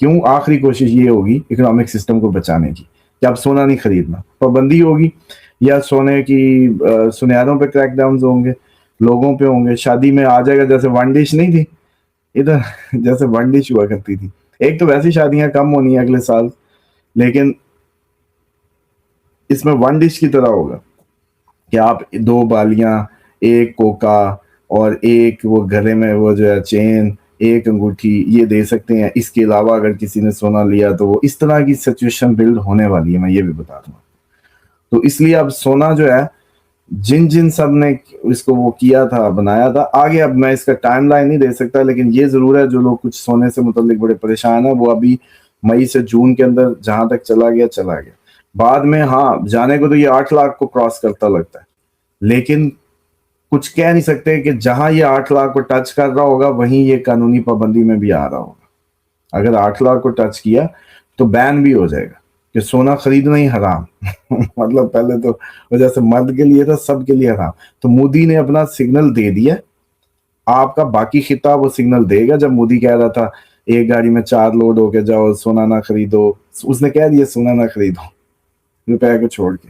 کیوں؟ آخری کوشش یہ ہوگی اکنامک سسٹم کو بچانے کی کہ اب سونا نہیں خریدنا, پابندی ہوگی, یا سونے کی سنیاروں پہ کریک ڈاؤنز ہوں گے, لوگوں پہ ہوں گے. شادی میں آ جائے گا, جیسے ون ڈش نہیں تھی ادھر, جیسے ون ڈش ہوا کرتی تھی. ایک تو ویسی شادیاں کم ہونی ہیں اگلے سال, لیکن اس میں ون ڈش کی طرح ہوگا کہ آپ 2 بالیاں, ایک کوکا اور ایک وہ گلے میں وہ جو ہے چین, ایک انگوٹھی, یہ دے سکتے ہیں. اس کے علاوہ اگر کسی نے سونا لیا تو وہ اس طرح کی سچویشن بلڈ ہونے والی ہے, میں یہ بھی بتا دوں. تو اس لیے اب سونا جو ہے جن سب نے اس کو وہ کیا تھا, بنایا تھا, آگے اب میں اس کا ٹائم لائن نہیں دے سکتا, لیکن یہ ضرور ہے جو لوگ کچھ سونے سے متعلق بڑے پریشان ہیں, وہ ابھی مئی سے جون کے اندر جہاں تک چلا گیا. بعد میں ہاں جانے کو تو یہ 8 لاکھ کو کراس کرتا لگتا ہے, لیکن کچھ کہہ نہیں سکتے کہ جہاں یہ 8 لاکھ کو ٹچ کر رہا ہوگا وہیں یہ قانونی پابندی میں بھی آ رہا ہوگا. اگر 8 لاکھ کو ٹچ کیا تو بین بھی ہو جائے گا کہ سونا خریدنا ہی حرام. مطلب پہلے تو جیسے مرد کے لیے تھا, سب کے لیے حرام. تو مودی نے اپنا سگنل دے دیا, آپ کا باقی خطہ وہ سگنل دے گا. جب مودی کہہ رہا تھا ایک گاڑی میں 4 لوڈ ہو کے جاؤ, سونا نہ خریدو, اس نے کہہ دیا سونا نہ خریدو روپے کو چھوڑ کے.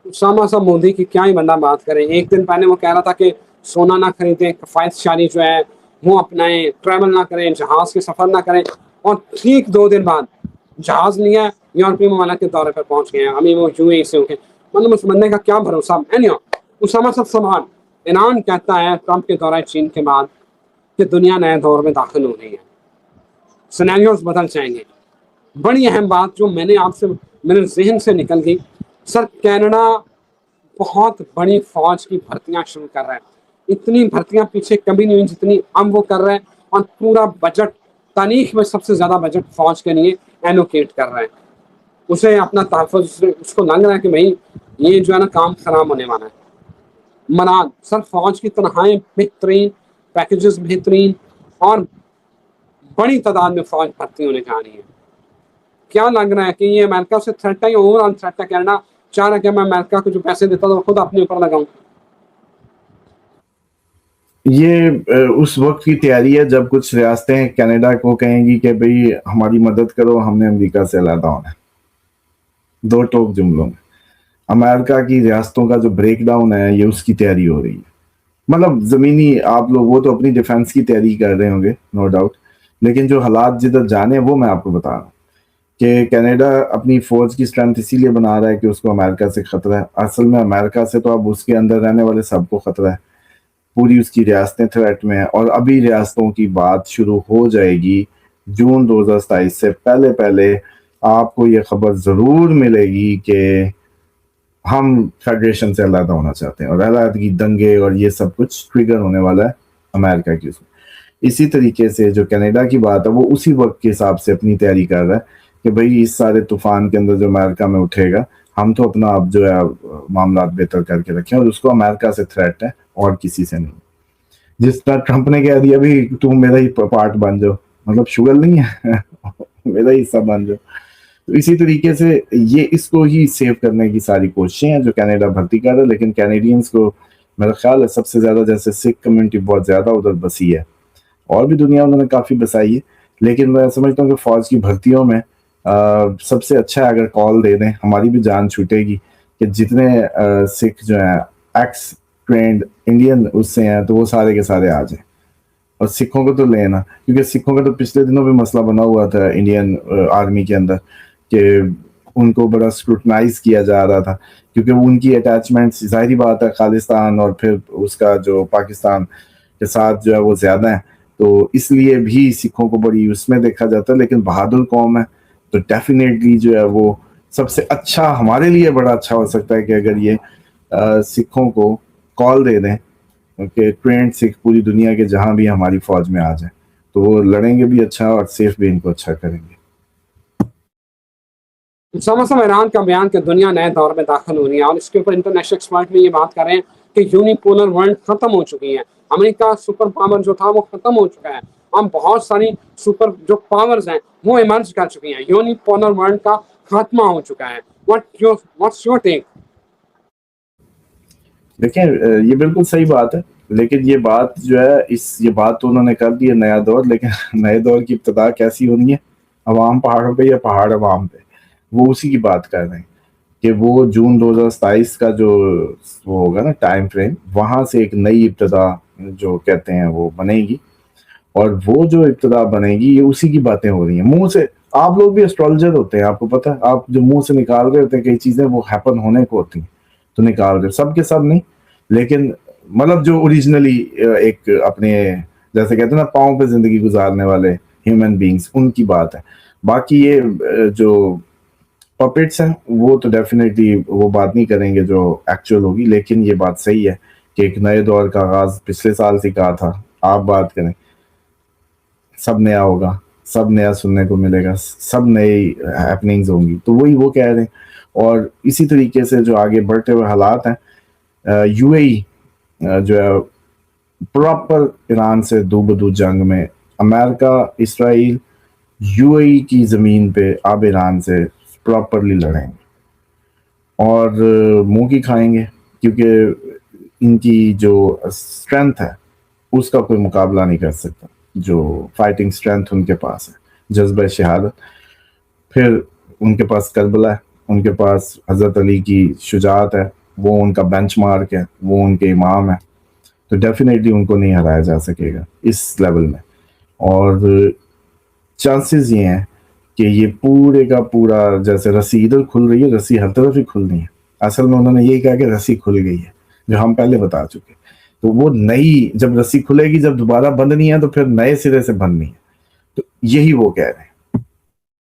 اسامہ صاحب مودی کی کیا ہی بندہ بات کریں. ایک دن پہلے وہ کہہ رہا تھا کہ سونا نہ خریدیں, کفایت شاری جو ہے وہ اپنائیں, ٹریول نہ کریں, جہاز کے سفر نہ کریں, اور ٹھیک 2 دن بعد جہاز لیا یورپی ممالک کے دورے پر پہنچ گئے ہیں. ابھی وہ UAE سے ہو کے, مطلب اس بندے کا کیا بھروسہ. اسامہ صاحب سوال, ایران کہتا ہے ٹرمپ کے دورہ چین کے بعد کہ دنیا نئے دور میں داخل ہو رہی ہے, سینیریوز بدل جائیں گے. بڑی اہم بات جو میں نے آپ سے میرے ذہن سے نکل گئی, سر کینیڈا بہت بڑی فوج کی بھرتیاں شروع کر رہا ہے. اتنی بھرتیاں پیچھے کبھی نہیں ہوئی جتنی اب وہ کر رہے ہیں, اور پورا بجٹ, تاریخ میں سب سے زیادہ بجٹ فوج کے لیے ایلوکیٹ کر رہے ہیں. اسے اپنا تحفظ, اس کو لگ رہا ہے کہ بھائی یہ جو ہے نا کام خراب ہونے والا ہے. مراد سر فوج کی تنخواہیں بہترین, پیکیجز بہترین, اور بڑی تعداد میں فوج بھرتی ہونے جا رہی ہے. کیا لگ رہا ہے کہ یہ امریکہ سے تھریٹ ہے یا اوور آل تھریٹ ہے؟ کینیڈا چاہ رہا ہے کہ میں امریکہ کو جو پیسے دیتا ہوں خود اپنے اوپر لگاؤں. یہ اس وقت کی تیاری ہے جب کچھ ریاستیں کینیڈا کو کہیں گی کہ بھئی ہماری مدد کرو, ہم نے امریکہ سے علیحدہ ہونا ہے. 2 ٹوک جملوں میں امریکہ کی ریاستوں کا جو بریک ڈاؤن ہے یہ اس کی تیاری ہو رہی ہے. مطلب زمینی آپ لوگ وہ تو اپنی ڈیفنس کی تیاری کر رہے ہوں گے نو ڈاؤٹ, لیکن جو حالات جدھر جانے وہ میں آپ کو بتا رہا ہوں کہ کینیڈا اپنی فوج کی اسٹرینتھ اسی لیے بنا رہا ہے کہ اس کو امریکہ سے خطرہ ہے. اصل میں امریکہ سے تو اب اس کے اندر رہنے والے سب کو خطرہ ہے, پوری اس کی ریاستیں تھریٹ میں ہیں. اور ابھی ریاستوں کی بات شروع ہو جائے گی جون 2027 سے پہلے آپ کو یہ خبر ضرور ملے گی کہ ہم فیڈریشن سے علیحدہ ہونا چاہتے ہیں, اور علیحدگی دنگے اور یہ سب کچھ ٹریگر ہونے والا ہے امریکہ کی. اسی طریقے سے جو کینیڈا کی بات ہے وہ اسی وقت کے حساب سے اپنی تیاری کر رہا ہے کہ بھئی اس سارے طوفان کے اندر جو امریکہ میں اٹھے گا ہم تو اپنا اب جو ہے معاملات بہتر کر کے رکھیں, اور اس کو امریکہ سے تھریٹ ہے اور کسی سے نہیں. جس طرح ٹرمپ نے کہہ دیا بھی تم میرا ہی پارٹ بن جاؤ, مطلب شوگر نہیں ہے میرا ہی حصہ بن جاؤ. تو اسی طریقے سے یہ اس کو ہی سیو کرنے کی ساری کوششیں ہیں جو کینیڈا بھرتی کر رہا ہے. لیکن کینیڈینز کو میرا خیال ہے سب سے زیادہ, جیسے سکھ کمیونٹی بہت زیادہ ادھر بسی ہے, اور بھی دنیا انہوں نے کافی بسائی ہے, لیکن میں سمجھتا ہوں کہ فوج کی بھرتیوں میں سب سے اچھا ہے اگر کال دے دیں, ہماری بھی جان چھوٹے گی کہ جتنے سکھ جو ہیں ایکس ٹرینڈ انڈین اس سے ہیں تو وہ سارے کے سارے آ جائیں, اور سکھوں کو تو لینا, کیونکہ سکھوں کا تو پچھلے دنوں بھی مسئلہ بنا ہوا تھا انڈین آرمی کے اندر کہ ان کو بڑا اسکروٹنائز کیا جا رہا تھا, کیونکہ ان کی اٹیچمنٹ ظاہری بات ہے خالصتان اور پھر اس کا جو پاکستان کے ساتھ جو ہے وہ زیادہ ہیں, تو اس لیے بھی سکھوں کو بڑی اس میں دیکھا جاتا ہے. لیکن بہادر قوم ہے تو ڈیفینیٹلی جو ہے وہ سب سے اچھا, ہمارے لیے بڑا اچھا ہو سکتا ہے کہ اگر یہ سکھوں کو کال دے دیں کہ ٹرینڈ سکھ پوری دنیا کے جہاں بھی ہماری فوج میں آ جائیں تو وہ لڑیں گے بھی اچھا اور سیف بھی ان کو اچھا کریں گے. اسامہ ایران کا بیان کہ دنیا نئے دور میں داخل ہو رہی ہے, اور اس کے اوپر انٹرنیشنل ایکسپرٹ بھی یہ بات کر رہے ہیں کہ یونیپولر ورلڈ ختم ہو چکی ہے. امریکہ سپر پاور جو تھا وہ ختم ہو چکا ہے, ہم بہت ساری سپر جو پاورز ہیں وہ ایمرج کر چکی ہیں, یونیپولر ورلڈ کا خاتمہ ہو چکا ہے. What's your take? دیکھیں یہ بالکل صحیح بات ہے, لیکن یہ بات جو ہے یہ بات تو انہوں نے کر دی ہے نیا دور، لیکن نئے دور کی ابتدا کیسی ہونی ہے؟ عوام پہاڑوں پہ یا پہاڑ عوام پہ؟ وہ اسی کی بات کر رہے ہیں کہ وہ جون 2027 کا جو وہ ہوگا نا ٹائم فریم، وہاں سے ایک نئی ابتدا جو کہتے ہیں وہ بنے گی، اور وہ جو ابتدا بنے گی یہ اسی کی باتیں ہو رہی ہیں منہ سے. آپ لوگ بھی اسٹرالوجر ہوتے ہیں، آپ کو پتہ ہے، آپ جو منہ سے نکال رہے ہوتے ہیں کئی چیزیں وہ ہیپن ہونے کو ہوتی ہیں تو نکال رہے، سب کے سب نہیں، لیکن مطلب جو اوریجنلی ایک اپنے جیسے کہتے ہیں نا پاؤں پہ زندگی گزارنے والے ہیومن بینگز، ان کی بات ہے. باقی یہ جو پپٹس ہیں وہ تو ڈیفینیٹلی وہ بات نہیں کریں گے جو ایکچوئل ہوگی، لیکن یہ بات صحیح ہے کہ ایک نئے دور کا آغاز پچھلے سال سے کہا تھا. آپ بات کریں، سب نیا ہوگا، سب نیا سننے کو ملے گا، سب نئی ہیپننگز ہوں گی، تو وہی وہ کہہ رہے ہیں. اور اسی طریقے سے جو آگے بڑھتے ہوئے حالات ہیں، یو اے ای جو ہے پراپر ایران سے دو بدو جنگ میں، امریکہ اسرائیل یو اے ای کی زمین پہ اب ایران سے پراپرلی لڑیں گے اور منہ کی کھائیں گے، کیونکہ ان کی جو اسٹرینتھ ہے اس کا کوئی مقابلہ نہیں کر سکتا. جو فائٹنگ اسٹرینتھ ان کے پاس ہے، جذبہ شہادت، پھر ان کے پاس کربلا ہے، ان کے پاس حضرت علی کی شجاعت ہے، وہ ان کا بینچ مارک ہے، وہ ان کے امام ہے، تو ڈیفینیٹلی ان کو نہیں ہرایا جا سکے گا اس لیول میں. اور چانسز یہ ہیں کہ یہ پورے کا پورا جیسے رسی ادھر کھل رہی ہے، رسی ہر طرف ہی کھلنی ہے. اصل میں انہوں نے یہی کہا کہ رسی کھل گئی ہے، جو ہم پہلے بتا چکے. تو وہ نئی جب رسی کھلے گی، جب دوبارہ بندنی ہے تو پھر نئے سرے سے بندنی ہے. تو یہی وہ کہہ رہے ہیں.